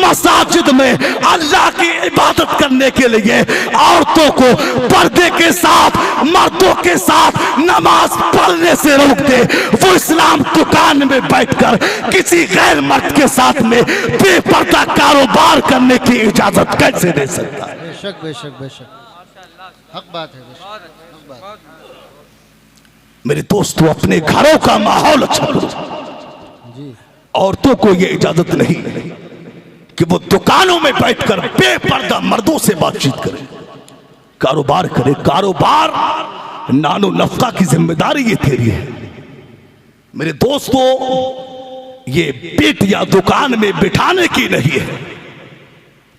मसाजिद में अल्लाह की इबादत करने के लिए औरतों को पर्दे के साथ, मर्दों के साथ नमाज पढ़ने से रोक दे, वो इस्लाम दुकान में बैठकर किसी गैर मर्द के साथ में बेपर्दा कारोबार करने की इजाजत कैसे दे सकता है? बेशक बेशक बेशक, हक बात है, हक बात। मेरे दोस्तों, अपने घरों का माहौल अच्छा करो। औरतों को यह इजाजत नहीं कि वो दुकानों में बैठकर बेपर्दा मर्दों से बातचीत करे, कारोबार करे। कारोबार नानो नफका की जिम्मेदारी ये तेरी है। मेरे दोस्तों, ये बेटियां दुकान में बिठाने की नहीं है,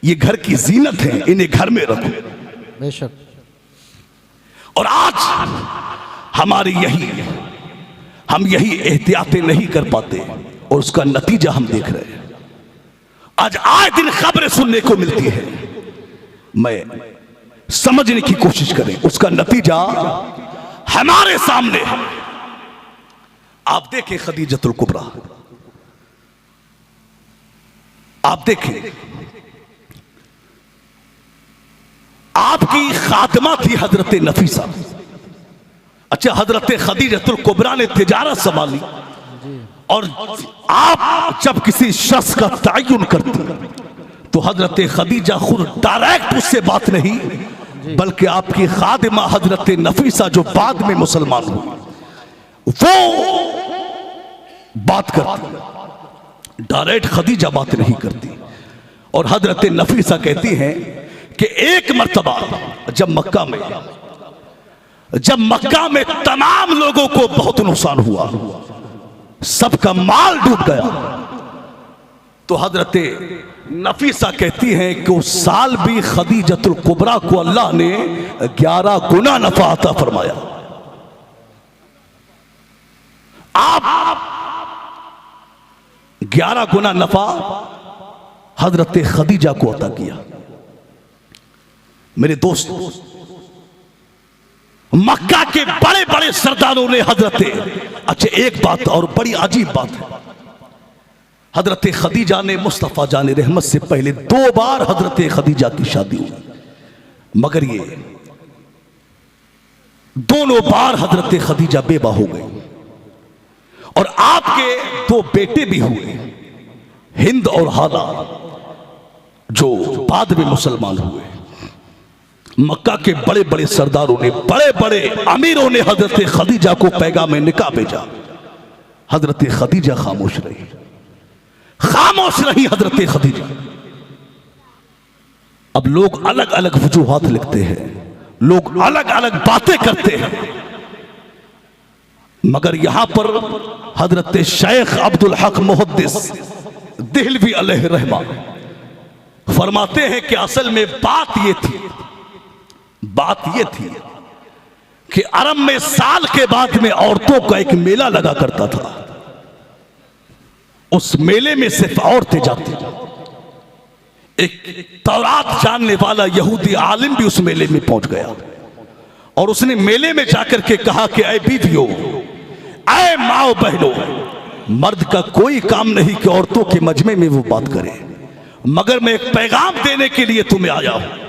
ये घर की जीनत है, इन्हें घर में रखो। बेशक। और आज हमारी हम यही एहतियातें नहीं कर पाते और उसका नतीजा हम देख रहे हैं। आज आए दिन खबरें सुनने को मिलती है, मैं समझने की कोशिश करें, उसका नतीजा हमारे सामने है। आप देखें खदीजतुल कुबरा, आप देखें, आपकी खातिमा थी हजरत नफीसा। अच्छा, हजरत खदीजतुल कुबरा ने तिजारत संभाली, और आप जब किसी शख्स का तयन करते तो हजरत खदीजा खुद डायरेक्ट उससे बात नहीं, बल्कि आपकी खादिमा हजरत नफीसा जो बाद में मुसलमान हुई, वो बात करती, डायरेक्ट खदीजा बात नहीं करती। और हजरत नफीसा कहती हैं कि एक मर्तबा जब मक्का में तमाम लोगों को बहुत नुकसान हुआ, सबका माल डूब गया, तो हजरत नफीसा कहती हैं कि उस साल भी खदीजतुल कुबरा को अल्लाह ने 11 गुना नफा अता फरमाया। आप 11 गुना नफा हजरत खदीजा को अता किया। मेरे दोस्त, मक्का के बड़े बड़े सरदारों ने हजरत अच्छा, एक बात और बड़ी अजीब बात है, हजरत खदीजा ने मुस्तफ़ा जान रहमत से पहले 2 बार हजरत खदीजा की शादी हुई, मगर ये दोनों बार हजरत खदीजा बेवा हो गई और आपके 2 बेटे भी हुए, हिंद और हाला, जो बाद में मुसलमान हुए। मक्का के बड़े बड़े सरदारों ने, बड़े बड़े अमीरों ने हजरत खदीजा को पैगाम निकाह भेजा, हजरत खदीजा खामोश रही, खामोश रही हजरत खदीजा। अब लोग अलग अलग वजूहात लिखते हैं, लोग अलग अलग बातें करते हैं, मगर यहां पर हजरत शेख अब्दुल हक मुहद्दिस देहलवी अलैहि रहमा फरमाते हैं कि असल में बात ये थी कि अरब में साल के बाद में औरतों का एक मेला लगा करता था, उस मेले में सिर्फ औरतें जाती। एक तौरात जानने वाला यहूदी आलिम भी उस मेले में पहुंच गया और उसने मेले में जाकर के कहा कि ऐ बीवियों, ऐ माओ बहनों, मर्द का कोई काम नहीं कि औरतों के मजमे में वो बात करे, मगर मैं एक पैगाम देने के लिए तुम्हें आया हूं।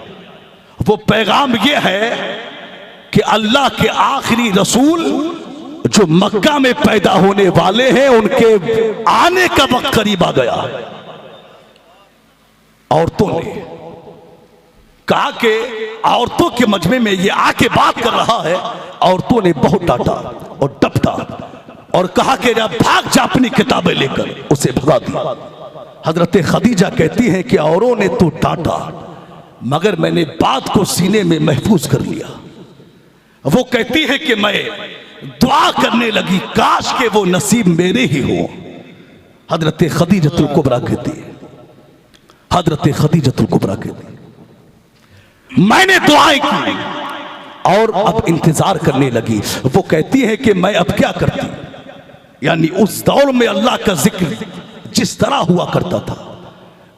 वो पैगाम ये है कि अल्लाह के आखिरी रसूल जो मक्का में पैदा होने वाले हैं, उनके आने का वक्त करीब आ गया। औरतों ने कहा कि औरतों के मजमे में ये आके बात कर रहा है। औरतों ने बहुत डांटा और डपटा और कहा कि जब भाग जा अपनी किताबें लेकर, उसे भगा दिया। हजरत खदीजा कहती हैं कि औरों ने तो डांटा, मगर मैंने बात को सीने में महफूज कर लिया। वो कहती है कि मैं दुआ करने लगी, काश के वो नसीब मेरे ही हो। हजरत खदीजतुल कुबरा कहती है, हजरत खदीजतुल कुबरा कहती है, मैंने दुआएं की और अब इंतजार करने लगी। वो कहती है कि मैं अब क्या करती, यानी उस दौर में अल्लाह का जिक्र जिस तरह हुआ करता था,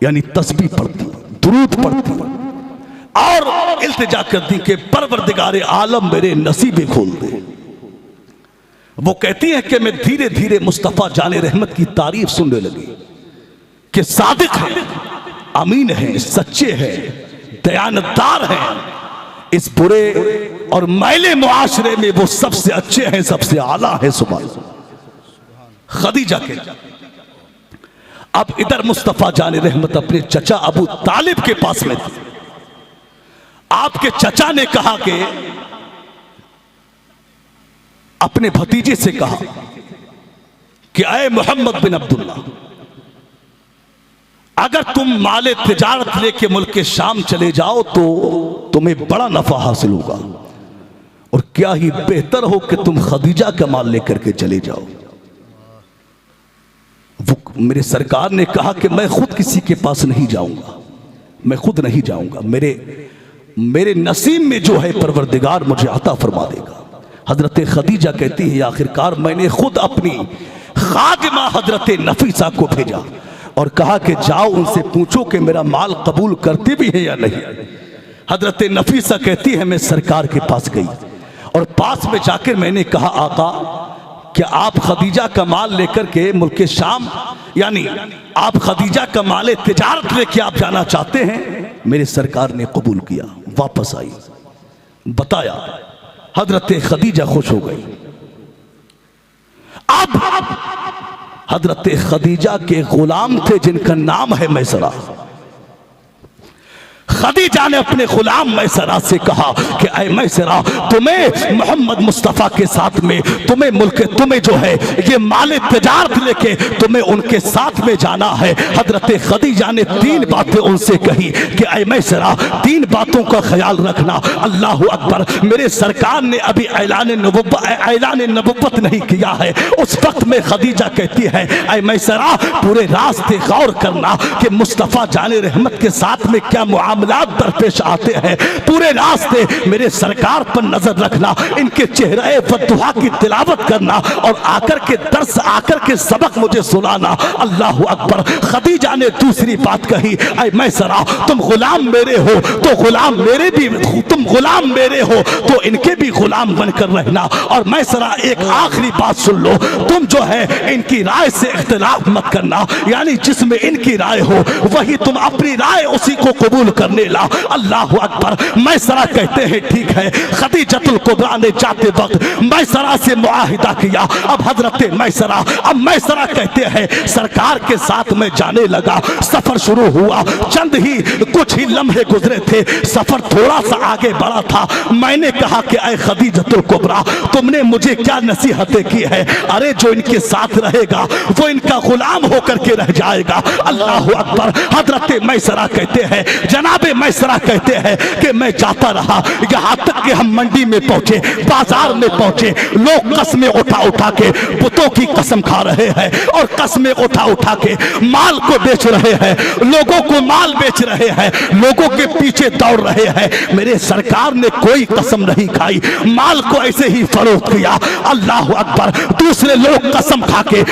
यानी तस्बीह पढ़ती, दुरूद पढ़ती और इल्तिजा करती कि परवरदिगारे आलम मेरे नसीबे खोल दे। वो कहती है कि मैं धीरे धीरे मुस्तफ़ा जाने रहमत की तारीफ सुनने लगी कि सादिक है, अमीन है, सच्चे हैं, दयानतदार हैं, इस बुरे और मैले मुआशरे में वो सबसे अच्छे हैं, सबसे आला है। सुभान खदीजा के अब इधर मुस्तफ़ा जाने रहमत अपने चचा अबू तालिब के पास में थे। आपके चचा ने कहा कि अपने भतीजे से कहा कि ऐ मोहम्मद बिन अब्दुल्ला, अगर तुम माले तिजारत लेके मुल्क के शाम चले जाओ तो तुम्हें बड़ा नफा हासिल होगा, और क्या ही बेहतर हो कि तुम खदीजा का माल लेकर के चले जाओ। वो मेरे सरकार ने कहा कि मैं खुद किसी के पास नहीं जाऊंगा, मैं खुद नहीं जाऊंगा, मेरे नसीब में जो है परवरदिगार मुझे अता फरमा देगा। हजरत खदीजा कहती है आखिरकार मैंने खुद अपनी खादिमा हजरत नफीसा को भेजा और कहा कि जाओ उनसे पूछो कि मेरा माल कबूल करते भी है या नहीं। हजरत नफीसा कहती है मैं सरकार के पास गई और पास में जाकर मैंने कहा आका, क्या आप खदीजा का माल लेकर के मुल्क शाम, यानी आप खदीजा का माल तिजारत लेके आप जाना चाहते हैं? मेरे सरकार ने कबूल किया, वापस आई, बताया। हजरत खदीजा खुश हो गई। अब हजरत खदीजा के गुलाम थे जिनका नाम है मैसरा। खदीजा ने अपने गुलाम मैसरा से कहा कि ऐ मैसरा, तुम्हें मोहम्मद मुस्तफ़ा के साथ में तुम्हें जो है ये माल तिजारत लेके तुम्हें उनके साथ में जाना है। हजरत खदीजा ने 3 बातें उनसे कही कि ऐ मैसरा, 3 बातों का ख्याल रखना। अल्लाह अकबर, मेरे सरकार ने अभी ऐलान नबुव्वत नहीं किया है। उस वक्त में खदीजा कहती है ऐ मैसरा, पूरे रास्ते गौर करना कि मुस्तफ़ा जाने रहमत के साथ में क्या मुआमला मामलात दरपेश आते हैं, पूरे रास्ते मेरे सरकार पर नजर रखना, इनके चेहरे फतुहा की तिलावत करना और आकर के दर्स आकर के सबक मुझे सुनाना। अल्लाह अकबर। खदीजा ने दूसरी बात कही, ऐ मैसरा, तुम गुलाम मेरे हो तो गुलाम मेरे भी, तुम गुलाम मेरे हो तो इनके भी गुलाम बनकर रहना। और मैसरा एक आखिरी बात सुन लो, तुम जो है इनकी राय से इख्तिलाफ मत करना, यानी जिसमें इनकी राय हो वही तुम अपनी राय उसी को कबूल करने ला। अल्लाह अकबर। मैसरा कहते हैं ठीक है। खदीजतुल कुबरा ने जाते वक्त मैसरा से मुआहिदा किया। अब हजरत मैसरा, अब मैसरा कहते हैं सरकार के साथ में जाने लगा। सफर शुरू हुआ, चंद ही कुछ ही लम्हे गुजरे थे, सफर थोड़ा सा आगे बढ़ा था। मैंने कहा कि ऐ खदीजतुल कुबरा, तुमने मुझे क्या नसीहतें की है? अरे जो इनके साथ रहेगा वो इनका गुलाम होकर के रह जाएगा। अल्लाह अकबर। हजरत मैसरा कहते हैं, जनाबे मैसरा कहते हैं कि मैं जाता रहा, यहाँ तक कि हम मंडी में पहुंचे, बाजार में पहुंचे, लोग कसमें उठा उठा के बुतों की कसम खा रहे हैं और कसमें उठा उठा के माल को बेच रहे हैं, लोगों को माल बेच रहे हैं, लोगों के पीछे दौड़ रहे हैं। मेरे सरकार ने कोई कसम नहीं खाई, माल को ऐसे ही फरोख्त किया। अल्लाह अकबर। दूसरे लोग कसम खा के,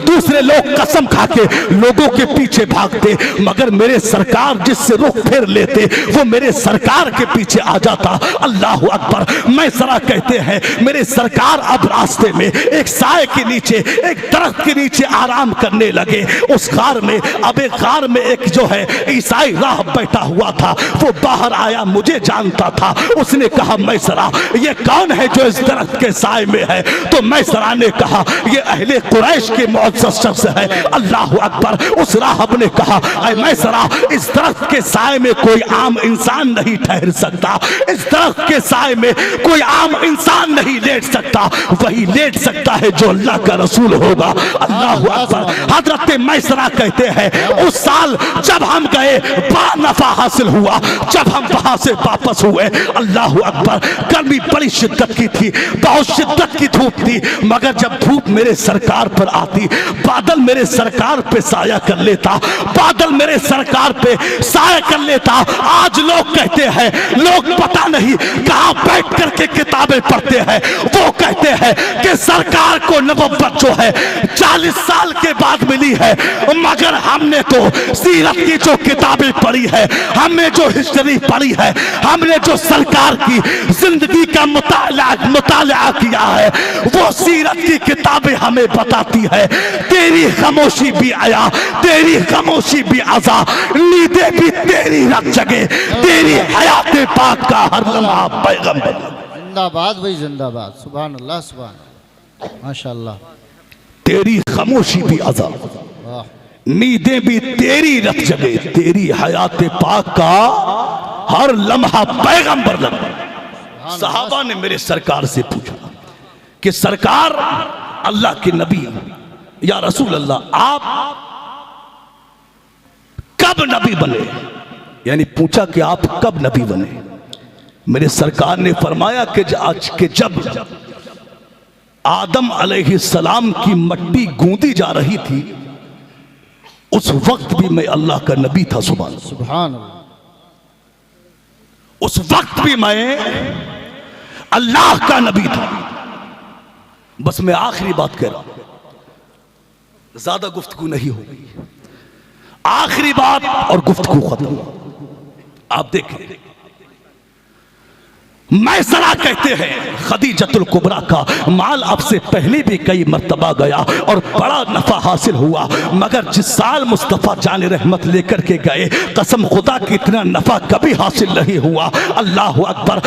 दूसरे लोग कसम खा के लोगों के पीछे भागते, मगर मेरे सरकार जिससे रुख फेर लेते वो मेरे सरकार के पीछे आ जाता। अल्लाह अकबर। मैसरा कहते हैं मेरे सरकार अब रास्ते में एक साए के नीचे, एक दरख्त के नीचे आराम करने लगे। उस गार में, अब एक गार में एक जो है ईसाई राह बैठा हुआ था, वो बाहर आया, मुझे जानता था। उसने कहा मैसरा, ये कौन है जो इस दरख्त के साए में है? तो मैसरा ने कहा ये अहले कुरैश के मुअज़्ज़ज़ शख्स है। अल्लाह अकबर। उस राहब ने कहा ऐ मैसरा, इस दरख्त के साए में कोई आम इंसान नहीं ठहर सकता, इस दरख्त के साए में कोई आम इंसान नहीं लेट सकता, वही लेट सकता है जो अल्लाह का रसूल होगा। अल्लाह अकबर। हजरत मैसरा कहते हैं उस साल जब हम गए बड़ा नफा हासिल हुआ। जब हम वहां से वापस हुए, अल्लाह अकबर, गर्मी बड़ी शिद्दत की थी, बहुत शिद्दत की धूप थी, मगर जब धूप मेरे सरकार पर आती, बादल मेरे सरकार पे साया कर लेता, बादल मेरे सरकार पे साया कर लेता। आज लोग कहते हैं, लोग पता नहीं कहां बैठ करके किताबें पढ़ते हैं, वो कहते हैं कि सरकार को नबुव्वत जो है 40 साल के बाद मिली है, मगर हमने तो सीरत की जो किताबें पढ़ी है, हमने जो हिस्ट्री पढ़ी है, हमने जो सरकार की जिंदगी का मुताला किया है, वो सीरत की किताबें हमें बताती है तेरी खामोशी भी आया, तेरी खामोशी भी आजा, नींदें भी तेरी रख जगे, तेरी हयात पाक का हर लम्हा पैगंबर। जिंदाबाद भाई जिंदाबाद। सुभान अल्लाह, सुभान अल्लाह, माशाअल्लाह। तेरी खामोशी भी आजा, वाह। नींदें भी तेरी रख जगे, तेरी हयात पाक का हर लम्हा पैगंबर लगा। सहाबा ने मेरे सरकार से पूछा कि सरकार, अल्लाह के नबी, या रसूल अल्लाह, आप कब नबी बने? यानी पूछा कि आप कब नबी बने? मेरे सरकार ने फरमाया कि आज के जब आदम अलैहिस्सलाम की मट्टी गूंदी जा रही थी, उस वक्त भी मैं अल्लाह का नबी था। सुभान सुभान अल्लाह। उस वक्त भी मैं अल्लाह का नबी था। बस मैं आखिरी बात कह रहा हूं, ज्यादा गुफ्तगू नहीं होगी, आखिरी बात और गुफ्तगू खत्म। आप देखें, मैसरा कहते हैं खदीजतुल कुबरा का माल आपसे पहले भी कई मर्तबा गया और बड़ा नफा हासिल हुआ, मगर जिस साल मुस्तफ़ा जान रहमत लेकर के गए, कसम खुदा की इतना नफा कभी हासिल नहीं हुआ। अल्लाह अकबर।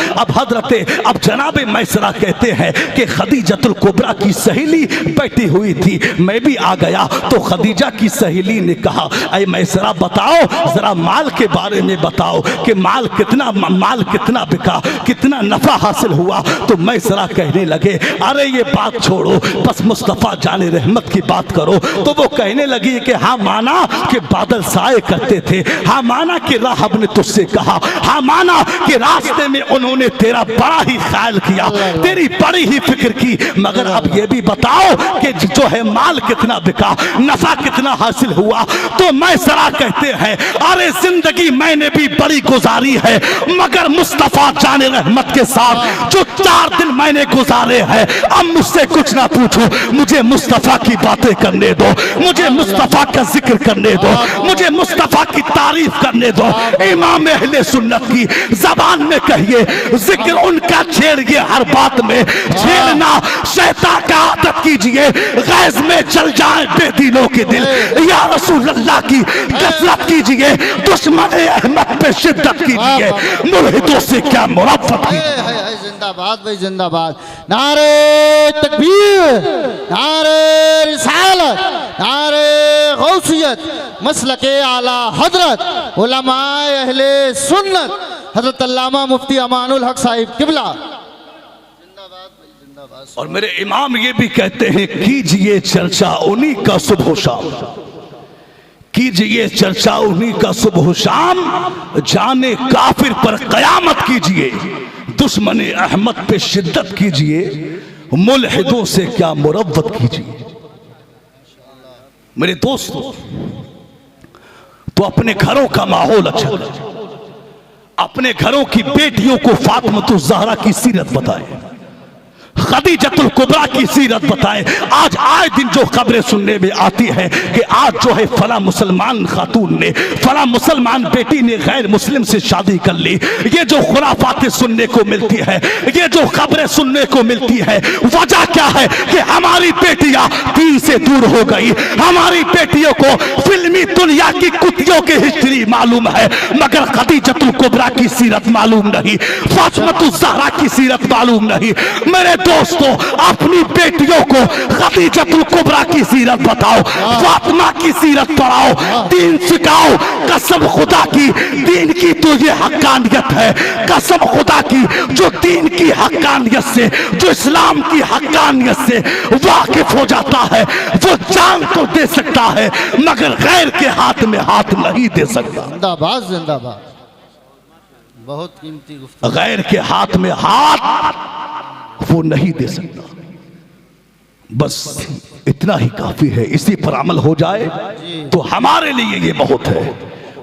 अब जनाब मैसरा कहते हैं कि खदीजतुल कुबरा की सहेली बैठी हुई थी, मैं भी आ गया तो खदीजा की सहेली ने कहा ऐ मैसरा बताओ, जरा माल के बारे में बताओ कि माल कितना बिका, कितना इतना नफा हासिल हुआ तो मैं जरा कहने लगे अरे ये बात छोड़ो, बस मुस्तफ़ा जाने रहमत की बात करो। तो वो कहने लगी कि हाँ माना कि बादल साए करते थे, हाँ माना कि राहब ने तुझसे कहा, हाँ माना कि रास्ते में उन्होंने तेरा बड़ा ही ख्याल किया, तेरी बड़ी ही फिक्र की, मगर अब ये भी बताओ कि जो है माल कितना बिका, नफा कितना हासिल हुआ। तो मैं जरा कहते हैं अरे जिंदगी मैंने भी बड़ी गुजारी है, मगर मुस्तफा जाने रहमत के साथ जो 4 दिन मैंने गुजारे हैं, अब मुझसे कुछ ना पूछो, मुझे मुस्तफा की बातें करने दो, मुझे मुस्तफा का जिक्र करने दो, मुझे मुस्तफा की तारीफ करने दो। इमाम अहले सुन्नत की जबान में कहिए जिक्र उनका छेड़िए, हर बात में छेड़ना शैतान का आदत कीजिए, गैज में चल जाए बेदीनों के दिल, या रसूल अल्लाह की कसरत कीजिए, दुश्मन अहमद पे शिद्दत कीजिए, मुल्हिदों से क्या मुराफत कीजिए। जिंदाबाद भाई जिंदाबाद। नारे तकबीर, नारे रिसालत, नारे गौसियत, मसलके आला हजरत उलमाए अहले सुन्नत हजरत अल्लामा मुफ्ती अमानुल हक साहिब किबला। और मेरे इमाम ये भी कहते हैं कीजिए चर्चा उन्हीं का सुबह शाम, कीजिए चर्चा उन्हीं का सुबह शाम, जाने काफिर पर कयामत कीजिए, दुश्मन अहमद पे शिद्दत कीजिए, मुल्हिदों से क्या मुरव्वत कीजिए। मेरे दोस्तों, तो अपने घरों का माहौल अच्छा करें, अपने घरों की बेटियों को फातिमा ज़हरा की सीरत बताएं, खदीजतुल कुबरा की सीरत बताएं। आज आए दिन जो खबरें सुनने में आती है कि आज जो है फला मुसलमान खातून ने, फला मुसलमान बेटी ने गैर मुस्लिम से शादी कर ली, ये जो खुराफातें सुनने को मिलती है, ये जो खबरें सुनने को मिलती है, वजह क्या है कि हमारी बेटियां दीन से दूर हो गई, हमारी बेटियों को फिल्मी दुनिया की कुतियों की हिस्ट्री मालूम है, मगर खदीजतुल कुबरा की सीरत मालूम नहीं, फातिमा ज़हरा की सीरत मालूम नहीं। मेरे दोस्तों, अपनी बेटियों को खदीजतुल कुबरा की सीरत बताओ, फातिमा की सीरत पढ़ाओ, दीन सिखाओ। कसम खुदा की, दीन की तो ये हक्कानियत है, कसम खुदा की, जो दीन की हक्कानियत से, जो इस्लाम की हक्कानियत से वाकिफ हो जाता है, वो जान तो दे सकता है, मगर गैर के हाथ में हाथ नहीं दे सकता। जिंदाबाद जिंदाबाद। बहुत कीमती गुफ्तगू। गैर के हाथ में हाथ वो नहीं दे सकता। बस इतना ही काफी है, इसी पर अमल हो जाए तो हमारे लिए ये बहुत है।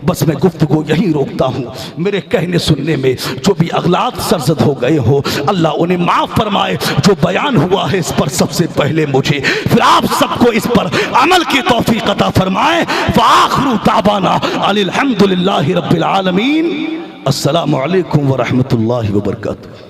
बस मैं गुफ्तगू यहीं रोकता हूँ। मेरे कहने सुनने में जो भी अगलात सरजद हो गए हो, अल्लाह उन्हें माफ़ फरमाए। जो बयान हुआ है इस पर सबसे पहले मुझे, फिर आप सबको इस पर अमल की तौफीक अता फरमाए। व आखिरु दावाना अनिल हम्दुलिल्लाहि रब्बिल आलमीन। अस्सलामु अलैकुम व रहमतुल्लाहि व बरकातुहू।